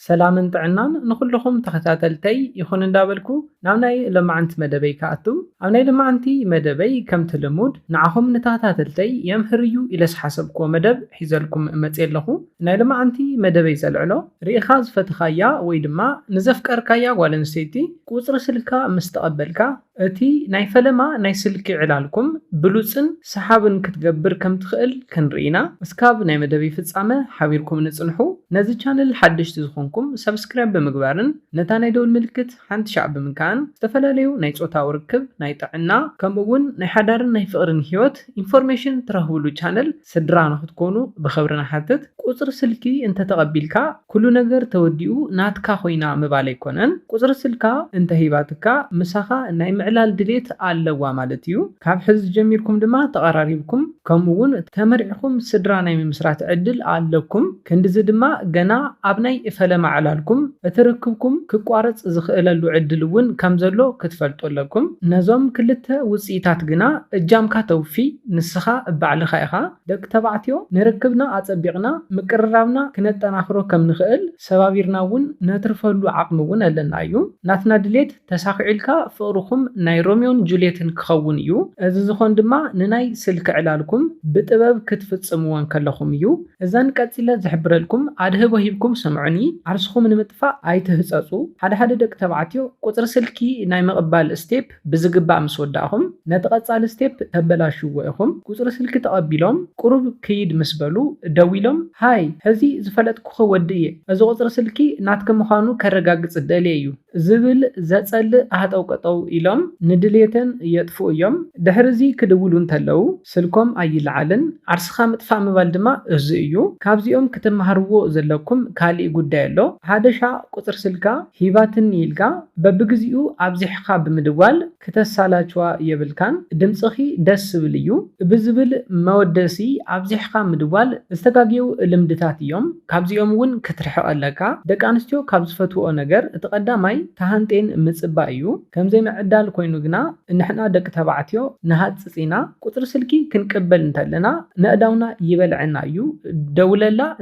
ሰላምን ጥዕናን ንኩልኩም ተኸታተልተይ ይኹን እንዳበልኩ ናብ ናይ ልምዓንቲ መደበይ ከኣቱ ኣብ ናይ ልምዓንቲ መደበይ ከምቲ ልሙድ ንዓኹም ንተኸታተልተይ የምህርዩ ኢለ ዝሓሰብክዎ መደብ ሒዘልኩም መፅእ ኣለኹ። ናይ ልምዓንቲ መደበይ ዘልዕሎ ርኢኻ ዝፈትኻያ ወይ ድማ ንዘፍቀርካያ ጓል ኣንስተይቲ ቁፅሪ ስልካ ምስ ተቐበልካ እቲ ናይ ፈለማ ናይ ስልኪ ዕላልኩም ብሉፅን ሰሓብን ክትገብር ከም ትኽእል ክንርኢና። እስካብ ናይ መደበይ ፍጻመ ሓቢርኩም ንጽንሑ። ነዚ ቻነል ሓድሽቲ ዝኾንኩም ሰብስክራይብ ብምግባርን ነታ ናይ ደወል ምልክት ሓንቲ ሻዕ ብምንካን ዝተፈላለዩ ናይ ጾታዊ ርክብ፣ ናይ ጥዕና ከምኡውን ናይ ሓዳርን ናይ ፍቕርን ህይወት ኢንፎርሜሽን ትረኽብሉ ቻነል ስድራ ንኽትኮኑ ብኽብሪ ንሓትት። ቁፅሪ ስልኪ እንተተቐቢልካ ኩሉ ነገር ተወዲኡ ናትካ ኮይና ምባል ኣይኮነን። ቁፅሪ ስልካ እንተሂባትካ ምሳኻ ናይ ምዕላል ድሌት ኣለዋ ማለት እዩ። ካብ ሕዚ ጀሚርኩም ድማ ተቐራሪብኩም ከምኡውን ተመሪዕኩም ስድራ ናይ ምምስራት ዕድል ኣለኩም። ክንዲዚ ድማ ገና ኣብ ናይ ፈለማ ዕላልኩም እትርክብኩም ክቋረፅ ዝኽእለሉ ዕድል እውን ከም ዘሎ ክትፈልጡ ኣለኩም። ነዞም ክልተ ውፅኢታት ግና እጃምካ ተውፊ ንስኻ ባዕልኻ ኢኻ። ደቂ ተባዕትዮ ንርክብና ኣፀቢቕና ምቅርራብና ክነጠናኽሮ ከም ንኽእል ሰባቢርና እውን ነትርፈሉ ዓቕሚ እውን ኣለና እዩ። ናትና ድሌት ተሳኺዒልካ ፍቕርኩም ናይ ሮሚዮን ጁልየትን ክኸውን እዩ። እዚ ዝኾን ድማ ንናይ ስልኪ ዕላልኩም ብጥበብ ክትፍጽምዎን ከለኹም እዩ። እዘን ቀፂለ ዝሕብረልኩም ኣድህቦ ሂብኩም ስምዑኒ። ዓርስኹም ንምጥፋእ ኣይትህፀፁ። ሓደ ደቂ ተባዕትዮ ቁፅሪ ስልኪ ናይ ምቕባል ስቴፕ ብዝግባእ ምስ ወዳእኹም ነቲ ቀፃሊ ስቴፕ ተበላሽዎ ኢኹም። ቁፅሪ ስልኪ ተቐቢሎም ቁሩብ ክይድ ምስ በሉ ደው ኢሎም ሃይ ሕዚ ዝፈለጥኩኸ ወዲ እየ እዚ ቁፅሪ ስልኪ ናትከ ምዃኑ ከረጋግፅ ደልየ እዩ ዝብል ዘፀልእ ኣህጠውቀጠው ኢሎም ንድሌተን የጥፍኡ እዮም። ድሕሪዚ ክድውሉ እንተለው ስልኮም ኣይለዓልን። ዓርስኻ ምጥፋእ ምባል ድማ እዚ እዩ። ካብዚኦም ክትመሃርዎ ዘለኩም ካሊእ ጉዳይ ኣሎ። ሓደሻ ቁፅሪ ስልካ ሂባትን ኢልካ በብግዚኡ ኣብዚሕካ ብምድዋል ክተሳላችዋ የብልካን። ድምፅኺ ደስ ዝብል እዩ ብዝብል መወደሲ ኣብዚሕካ ምድዋል ዝተጋግየው ልምድታት እዮም። ካብዚኦም እውን ክትርሕቕ ኣለካ። ደቂ ኣንስትዮ ካብ ዝፈትውኦ ነገር እቲ ቀዳማይ ተሃንጤን ምፅባእ እዩ። ከምዘይ ምዕዳል ኮይኑ ግና ንሕና ደቂ ተባዕትዮ ንሃፅፂና ቁፅሪ ስልኪ ክንቅበል እንተለና ንእዳውና ይበልዐና እዩ።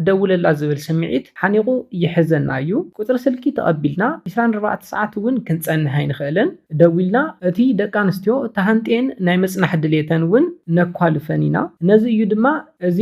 ደውለላ ዝብል ስምዒት ሓኒቑ ይሕዘና እዩ። ቁፅሪ ስልኪ ተቐቢልና 24 ሰዓት እውን ክንፀንሕ ኣይንኽእልን። ደው ኢልና እቲ ደቂ ኣንስትዮ ተሃንጤን ናይ ምፅናሕ ድሌተን እውን ነኳልፈን ኢና። ነዚ እዩ ድማ እዚ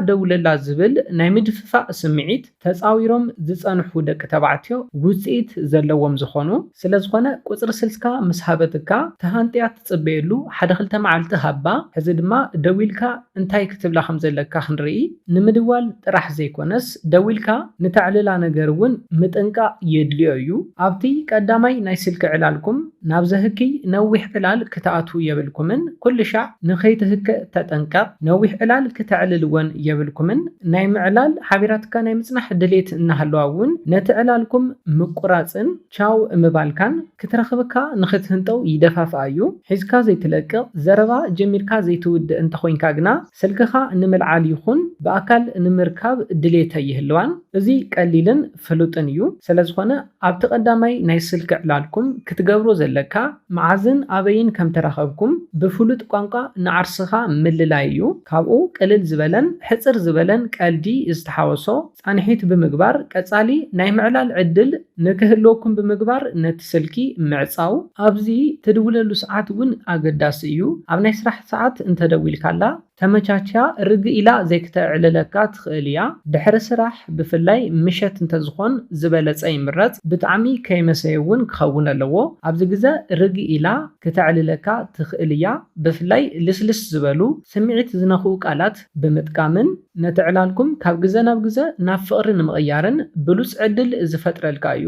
ደውለላ ዝብል ናይ ምድፍፋእ ስምዒት ተፃዊሮም ዝፀንሑ ደቂ ተባዕትዮ ውፅኢት ዘለዎም ዝኾኑ። ስለዝኾነ ቁፅሪ ስልካ ምስ ሃበትካ ተሃንጥያ ትፅበየሉ 1-2 መዓልቲ ሃባ። ሕዚ ድማ ደው ኢልካ እንታይ ክትብላ ከም ዘለካ ክንርኢ። ንምድዋል ጥራሕ ዘይኮነስ ደው ኢልካ ንተዕልላ ነገር እውን ምጥንቃቕ የድልዮ እዩ። ኣብቲ ቀዳማይ ናይ ስልኪ ዕላልኩም ናብ ዘህክይ ነዊሕ ዕላል ክትኣትዉ የብልኩምን። ኩሉ ሻዕ ንኸይትህክእ ተጠንቀቕ። ነዊሕ ዕላል ክትዕልልወን የብልኩምን። ናይ ምዕላል ሓቢራትካ ናይ ምፅናሕ ድሌት እናሃለዋ እውን ነቲ ዕላልኩም ምቁራፅን ቻው ምባልካን ክትረኽብካ ንኽትህንጠው ይደፋፍኣ እዩ። ሒዝካ ዘይትለቅቕ ዘረባ ጀሚርካ ዘይትውድእ እንተኮይንካ ግና ስልክኻ ንምልዓል ይኹን ብኣካል ንምርካብ ድሌት ይህልዋን። እዚ ቀሊልን ፍሉጥን እዩ። ስለዝኾነ ኣብቲ ቀዳማይ ናይ ስልኪ ዕላልኩም ክትገብሮ ዘለካ መዓዝን ኣበይን ከም ተራኸብኩም ብፍሉጥ ቋንቋ ንዓርስኻ ምልላይ እዩ። ካብኡ ቅልል ዝበለን ሕፅር ዝበለን ቀልዲ ዝተሓወሶ ፃንሒት ብምግባር ቀፃሊ ናይ ምዕላል ዕድል ንክህልወኩም ብምግባር ነቲ ስልኪ ምዕፃው። ኣብዚ ትድውለሉ ሰዓት እውን ኣገዳሲ እዩ። ኣብ ናይ ስራሕ ሰዓት እንተደዊልካላ ተመቻችያ ርግእ ኢላ ዘይክተዕልለካ ትኽእል እያ። ድሕሪ ስራሕ ብፍላይ ምሸት እንተዝኾን ዝበለፀ ይምረፅ። ብጣዕሚ ከይመሰየ እውን ክኸውን ኣለዎ። ኣብዚ ግዜ ርግእ ኢላ ክተዕልለካ ትኽእል እያ። ብፍላይ ልስልስ ዝበሉ ስምዒት ዝነኽኡ ቃላት ብምጥቃምን ነቲ ዕላልኩም ካብ ግዜ ናብ ግዜ ናብ ፍቕሪ ንምቕያርን ብሉፅ ዕድል ዝፈጥረልካ እዩ።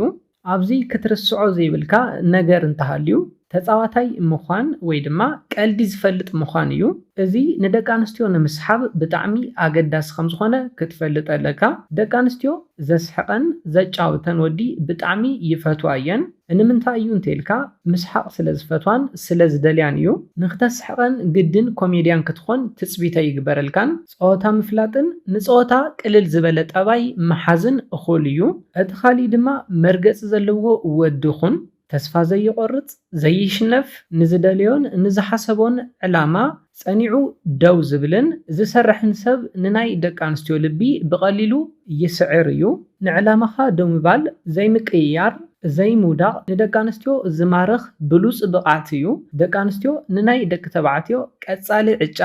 ኣብዚ ክትርስዖ ዘይብልካ ነገር እንተሃልዩ ተፃዋታይ ምዃን ወይ ድማ ቀልዲ ዝፈልጥ ምዃን እዩ። እዚ ንደቂ ኣንስትዮ ንምስሓብ ብጣዕሚ ኣገዳሲ ከም ዝኾነ ክትፈልጥ ኣለካ። ደቂ ኣንስትዮ ዘስሕቐን ዘጫውተን ወዲ ብጣዕሚ ይፈትዋ እየን። ንምንታይ እዩ እንተኢልካ ምስሓቕ ስለ ዝፈትዋን ስለ ዝደልያን እዩ። ንክተስሕቐን ግድን ኮሜድያን ክትኾን ትፅቢተ ይግበረልካን። ፀወታ ምፍላጥን ንፀወታ ቅልል ዝበለ ጠባይ መሓዝን እኹል እዩ። እቲ ካሊእ ድማ መርገፂ ዘለዎ ወዲ ኹን ተስፋ ዘይቆርጽ ዘይሽነፍ ንዝደልዮን ንዝሓሰቦን ዕላማ ጸኒዑ ደው ዝብልን ዝሰርሕን ሰብ ንናይ ደቂ ኣንስትዮ ልቢ ብቐሊሉ ይስዕር እዩ። ንዕላማኻ ደው ምባል ዘይምቅይያር ዘይሙዳቕ ንደቂ ኣንስትዮ ዝማርኽ ብሉጽ ብቕዓት እዩ። ደቂ ኣንስትዮ ንናይ ደቂ ተባዕትዮ ቀጻሊ ዕጫ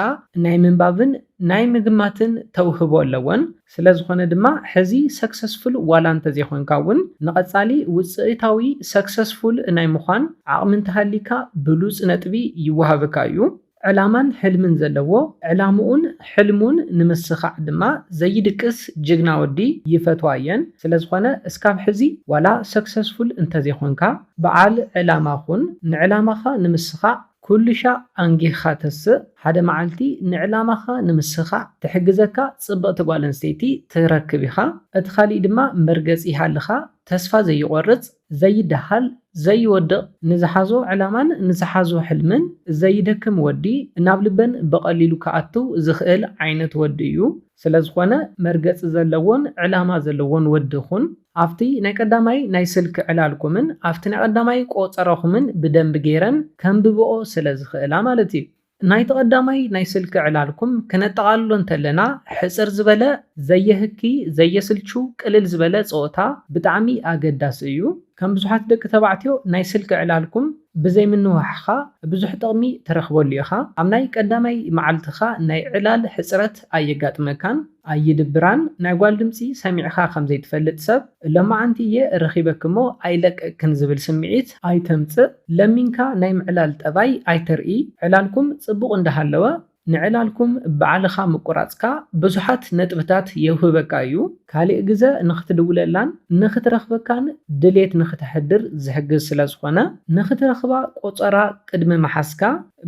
ናይ ምንባብን ናይ ምግማትን ተውህቦ ኣለወን። ስለ ዝኾነ ድማ ሕዚ ሰክሰስፉል ዋላ እንተዘይኮንካ እውን ንቐጻሊ ውፅኢታዊ ሰክሰስፉል ናይ ምዃን ዓቕሚ እንተሃሊካ ብሉጽ ነጥቢ ይወሃበካ እዩ። ዕላማን ሕልምን ዘለዎ ዕላምኡን ሕልሙን ንምስኻዕ ድማ ዘይድቅስ ጅግና ወዲ ይፈትዋ እየን። ስለ ዝኾነ እስካብ ሕዚ ዋላ ሰክሰስፉል እንተዘይኮንካ በዓል ዕላማ ኹን። ንዕላማኻ ንምስኻዕ ኩልሻ ኣንጊኻ ተስእ ሓደ መዓልቲ ንዕላማኻ ንምስኻዕ ትሕግዘካ ጽብቕቲ ጓል ኣንስተይቲ ትረክብ ኢኻ። እቲ ካሊእ ድማ መርገፂ ሃልኻ ተስፋ ዘይቆርጽ ዘይደሃል ዘይወድቕ ንዝሓዞ ዕላማን ንዝሓዞ ሕልምን ዘይደክም ወዲ ናብ ልበን በቐሊሉ ከኣቱ ዝኽእል ዓይነት ወዲ እዩ። ስለ ዝኾነ መርገፂ ዘለዎን ዕላማ ዘለዎን ወዲ ኹን። ኣብቲ ናይ ቀዳማይ ናይ ስልኪ ዕላልኩምን ኣብቲ ናይ ቀዳማይ ቆፀረኹምን ብደንቢ ገይረን ከንብብኦ ስለ ዝኽእላ ማለት እዩ። ናይ ተቐዳማይ ናይ ስልኪ ዕላልኩም ክነጠቓልሎ እንተለና ሕፅር ዝበለ ዘየህኪ ዘየስልቹ ቅልል ዝበለ ፀወታ ብጣዕሚ ኣገዳሲ እዩ። ከም ብዙሓት ደቂ ተባዕትዮ ናይ ስልኪ ዕላልኩም ብዘይምንውሓኻ ብዙሕ ጥቕሚ ትረኽበሉ ኢኻ። ኣብ ናይ ቀዳማይ መዓልትኻ ናይ ዕላል ሕፅረት ኣየጋጥመካን ኣይድብራን። ናይ ጓል ድምፂ ሰሚዕኻ ከም ዘይትፈልጥ ሰብ ለማዓንቲ እየ ረኺበክሞ ኣይለቀቅክን ዝብል ስምዒት ኣይተምፅእ። ለሚንካ ናይ ምዕላል ጠባይ ኣይተርኢ። ዕላልኩም ጽቡቕ እንዳሃለወ ንዕላልኩም በዓልኻ ምቁራጽካ ብዙሓት ነጥብታት የውህበካ እዩ። ካልእ ግዜ ንኽትድውለላን ንኽትረኽበካን ድሌት ንኽትሕድር ዝሕግዝ ስለ ዝኾነ ንኽትረኽባ ቆፀራ ቅድሚ መሓስካ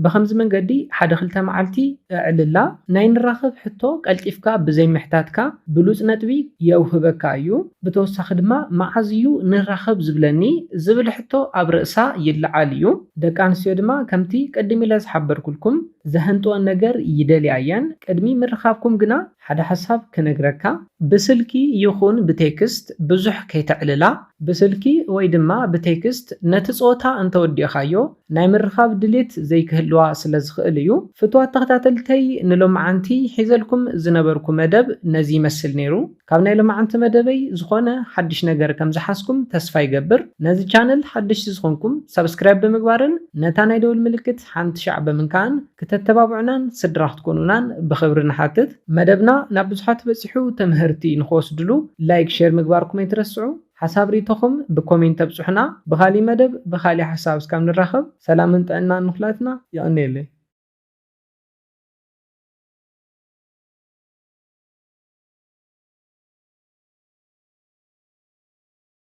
ብኸምዚ መንገዲ ሓደ ክልተ መዓልቲ እዕልላ ናይ ንራኸብ ሕቶ ቀልጢፍካ ብዘይምሕታትካ ብሉፅ ነጥቢ የውህበካ እዩ። ብተወሳኺ ድማ መዓዝ እዩ ንራኸብ ዝብለኒ ዝብል ሕቶ ኣብ ርእሳ ይለዓል እዩ። ደቂ ኣንስትዮ ድማ ከምቲ ቀድሚ ኢለ ዝሓበርኩልኩም ዘህንጥወን ነገር ይደልያ እየን። ቅድሚ ምርኻብኩም ግና ሓደ ሓሳብ ክነግረካ ብስልኪ ይኹን ብቴክስት ብዙሕ ከይተዕልላ። ብስልኪ ወይ ድማ ብቴክስት ነቲ ፆታ እንተወዲእኻዮ ናይ ምርኻብ ድሌት ዘይክህልዋ ስለ ዝኽእል እዩ። ፍትዋት ተኸታተልተይ ንሎማዓንቲ ሒዘልኩም ዝነበርኩ መደብ ነዚ ይመስል ነይሩ። ካብ ናይ ሎማዓንቲ መደበይ ዝኾነ ሓድሽ ነገር ከም ዝሓስኩም ተስፋ ይገብር። ነዚ ቻነል ሓድሽ ዝኾንኩም ሰብስክራይብ ብምግባርን ነታ ናይ ደውል ምልክት ሓንቲ ሻዕ ብምንካን ክተተባብዑናን ስድራ ክትኮኑናን ብኽብሪ ንሓትት። መደብና ናብ ብዙሓት በፂሑ ተምህርቲ ንኽወስድሉ ላይክ ሼር ምግባርኩም ኣይትረስዑ። ሓሳብ ሪቶኹም ብኮሜንት ተብፅሑና። ብኻሊእ መደብ ብኻሊእ ሓሳብ እስካብ ንራኸብ ሰላምን ጥዕናን ንኹላትና ይቕኒየለይ።